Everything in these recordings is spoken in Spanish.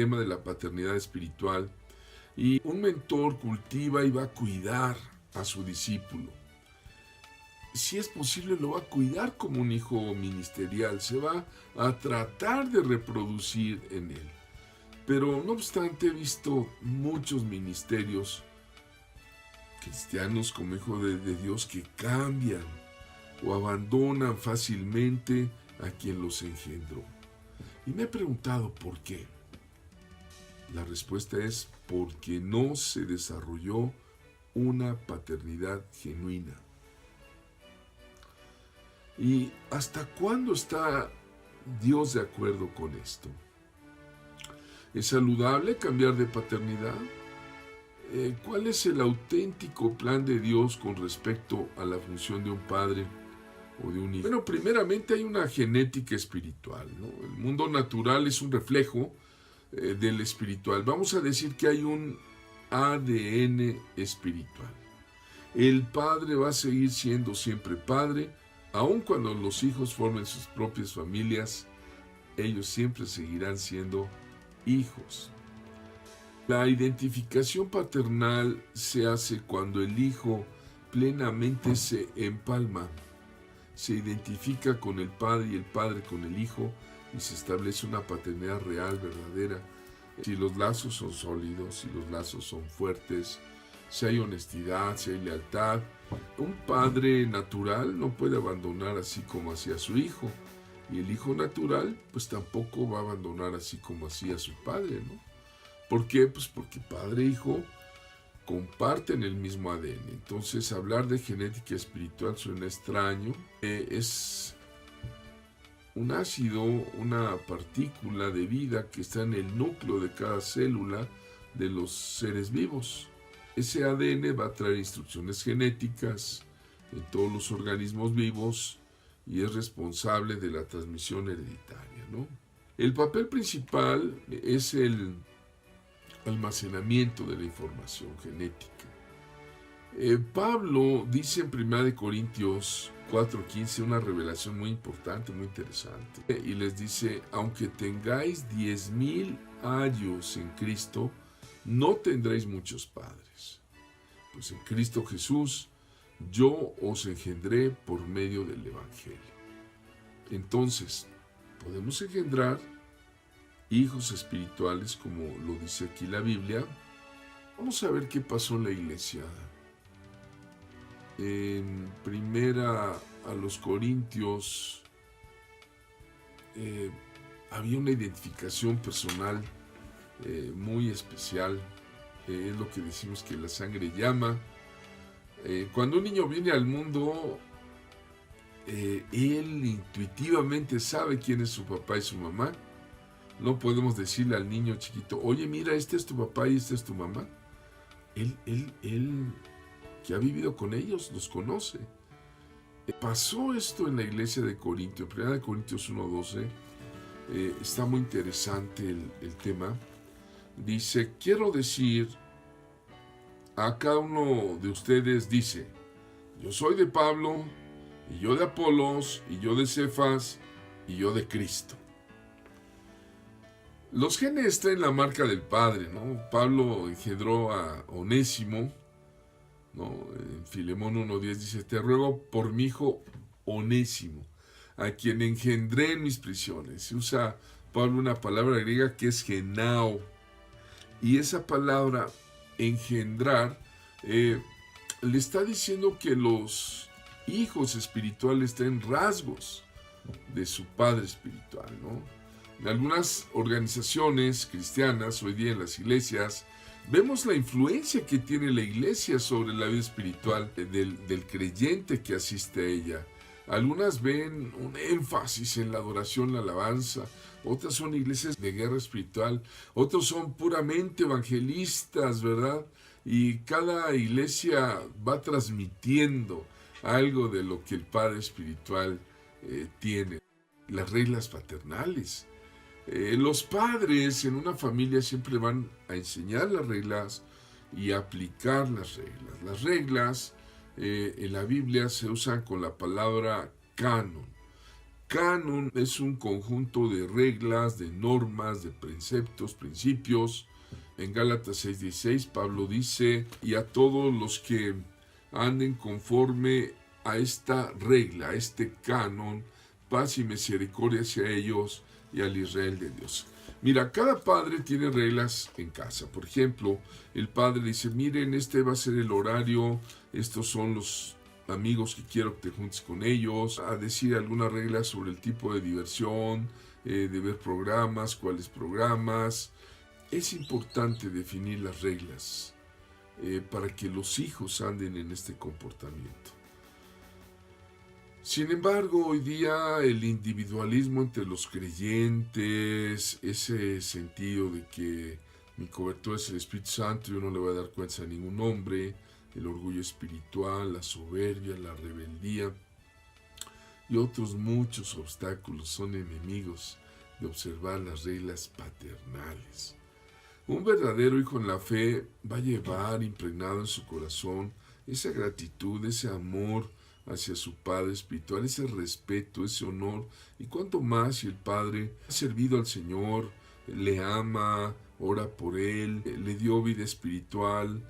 tema de la paternidad espiritual. Y un mentor cultiva y va a cuidar a su discípulo. Si es posible, lo va a cuidar como un hijo ministerial, se va a tratar de reproducir en él. Pero no obstante, he visto muchos ministerios cristianos como hijos de Dios que cambian o abandonan fácilmente a quien los engendró. Y me he preguntado por qué. La respuesta es porque no se desarrolló una paternidad genuina. ¿Y hasta cuándo está Dios de acuerdo con esto? ¿Es saludable cambiar de paternidad? ¿Cuál es el auténtico plan de Dios con respecto a la función de un padre o de un hijo? Bueno, primeramente hay una genética espiritual, ¿no? El mundo natural es un reflejo del espiritual. Vamos a decir que hay un ADN espiritual. El padre va a seguir siendo siempre padre, aun cuando los hijos formen sus propias familias, ellos siempre seguirán siendo hijos. La identificación paternal se hace cuando el hijo plenamente se empalma, se identifica con el padre y el padre con el hijo y se establece una paternidad real, verdadera. Si los lazos son sólidos, si los lazos son fuertes, si hay honestidad, si hay lealtad, un padre natural no puede abandonar así como hacía a su hijo. Y el hijo natural, pues tampoco va a abandonar así como hacía a su padre, ¿no? ¿Por qué? Pues porque padre e hijo comparten el mismo ADN. Entonces, hablar de genética espiritual suena extraño. Es un ácido, una partícula de vida que está en el núcleo de cada célula de los seres vivos. Ese ADN va a traer instrucciones genéticas en todos los organismos vivos y es responsable de la transmisión hereditaria, ¿no? El papel principal es el almacenamiento de la información genética. Pablo dice en 1 Corintios 4:15 una revelación muy importante, muy interesante. Y les dice, aunque tengáis 10,000 años en Cristo, no tendréis muchos padres. Pues en Cristo Jesús yo os engendré por medio del Evangelio. Entonces, podemos engendrar hijos espirituales, como lo dice aquí la Biblia. Vamos a ver qué pasó en la iglesia. En primera a los Corintios había una identificación personal muy especial. Es lo que decimos que la sangre llama. Cuando un niño viene al mundo, él intuitivamente sabe quién es su papá y su mamá. No podemos decirle al niño chiquito, oye, mira, este es tu papá y esta es tu mamá. Él que ha vivido con ellos, los conoce. Pasó esto en la iglesia de Corinto, en 1 Corintios 1:12. Está muy interesante el tema. Dice, quiero decir, a cada uno de ustedes dice, yo soy de Pablo, y yo de Apolos, y yo de Cefas, y yo de Cristo. Los genes traen la marca del padre, ¿no? Pablo engendró a Onésimo, ¿no? En Filemón 1:10 dice, te ruego por mi hijo Onésimo, a quien engendré en mis prisiones. Se usa Pablo una palabra griega que es genao, y esa palabra engendrar le está diciendo que los hijos espirituales tienen rasgos de su padre espiritual, ¿no? En algunas organizaciones cristianas, hoy día en las iglesias, vemos la influencia que tiene la iglesia sobre la vida espiritual del creyente que asiste a ella. Algunas ven un énfasis en la adoración, la alabanza. Otras son iglesias de guerra espiritual. Otros son puramente evangelistas, ¿verdad? Y cada iglesia va transmitiendo algo de lo que el padre espiritual tiene. Las reglas paternales. Los padres en una familia siempre van a enseñar las reglas y aplicar las reglas. Las reglas en la Biblia se usan con la palabra canon. canon es un conjunto de reglas, de normas, de preceptos, principios. En Gálatas 6:16 Pablo dice, y a todos los que anden conforme a esta regla, a este canon, paz y misericordia hacia ellos y al Israel de Dios. Mira, cada padre tiene reglas en casa. Por ejemplo, el padre dice, miren, este va a ser el horario, estos son los amigos que quiero que te juntes con ellos, a decir algunas reglas sobre el tipo de diversión, de ver programas, cuáles programas. Es importante definir las reglas para que los hijos anden en este comportamiento. Sin embargo, hoy día el individualismo entre los creyentes, ese sentido de que mi cobertura es el Espíritu Santo, yo no le voy a dar cuenta a ningún hombre, el orgullo espiritual, la soberbia, la rebeldía y otros muchos obstáculos son enemigos de observar las reglas paternales. Un verdadero hijo en la fe va a llevar impregnado en su corazón esa gratitud, ese amor hacia su Padre espiritual, ese respeto, ese honor, y cuanto más si el Padre ha servido al Señor, le ama, ora por Él, le dio vida espiritual.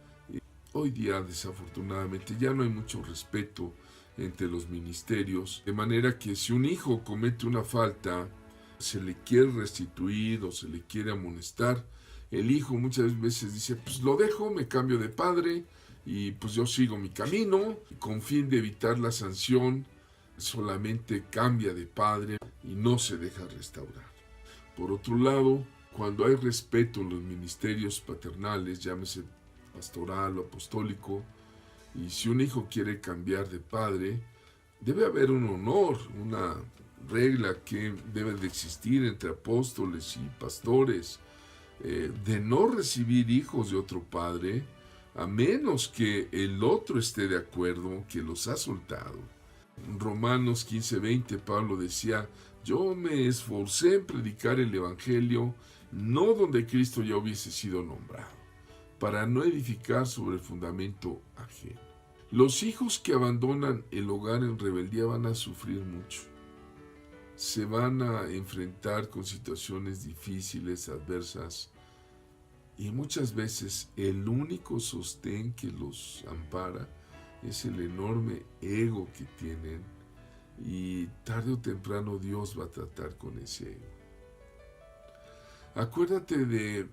Hoy día, desafortunadamente, ya no hay mucho respeto entre los ministerios, de manera que si un hijo comete una falta, se le quiere restituir o se le quiere amonestar, el hijo muchas veces dice, pues lo dejo, me cambio de padre, y pues yo sigo mi camino, con fin de evitar la sanción, solamente cambia de padre y no se deja restaurar. Por otro lado, cuando hay respeto en los ministerios paternales, llámese pastoral o apostólico, y si un hijo quiere cambiar de padre, debe haber un honor, una regla que debe de existir entre apóstoles y pastores, de no recibir hijos de otro padre, a menos que el otro esté de acuerdo, que los ha soltado. En Romanos 15:20 Pablo decía, yo me esforcé en predicar el Evangelio, no donde Cristo ya hubiese sido nombrado, para no edificar sobre el fundamento ajeno. Los hijos que abandonan el hogar en rebeldía van a sufrir mucho. Se van a enfrentar con situaciones difíciles, adversas, y muchas veces el único sostén que los ampara es el enorme ego que tienen, y tarde o temprano Dios va a tratar con ese ego. Acuérdate de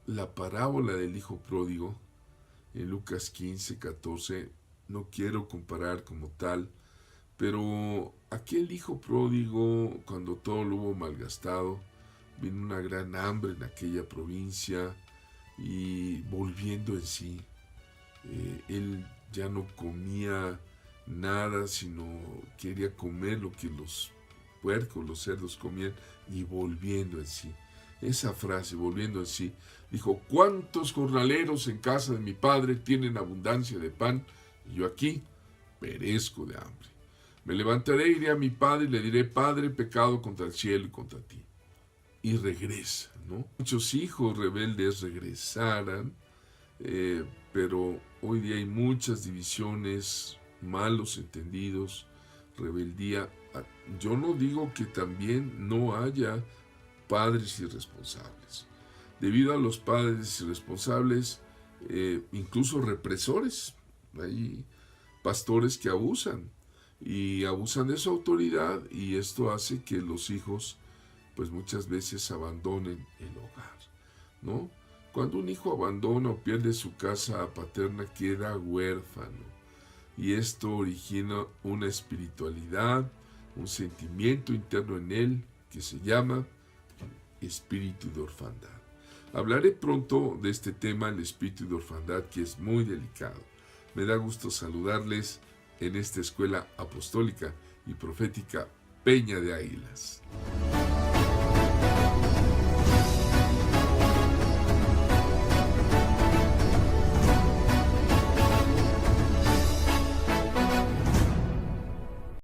la parábola del hijo pródigo en Lucas 15:14. No quiero comparar como tal, pero aquel hijo pródigo, cuando todo lo hubo malgastado, vino una gran hambre en aquella provincia, y volviendo en sí, él ya no comía nada, sino quería comer lo que los puercos, los cerdos comían, y volviendo en sí. Esa frase, volviendo en sí, dijo, ¿cuántos jornaleros en casa de mi padre tienen abundancia de pan? Y yo aquí perezco de hambre. Me levantaré, iré a mi padre y le diré, Padre, he pecado contra el cielo y contra ti. Y regresa, ¿no? Muchos hijos rebeldes regresaran, pero hoy día hay muchas divisiones, malos entendidos, rebeldía. Yo no digo que también no haya padres irresponsables. Debido a los padres irresponsables, incluso represores, hay pastores que abusan de su autoridad, y esto hace que los hijos pues muchas veces abandonen el hogar, ¿no? Cuando un hijo abandona o pierde su casa paterna, queda huérfano, y esto origina una espiritualidad, un sentimiento interno en él que se llama espíritu de orfandad. Hablaré pronto de este tema, el espíritu de orfandad, que es muy delicado. Me da gusto saludarles en esta escuela apostólica y profética Peña de Águilas.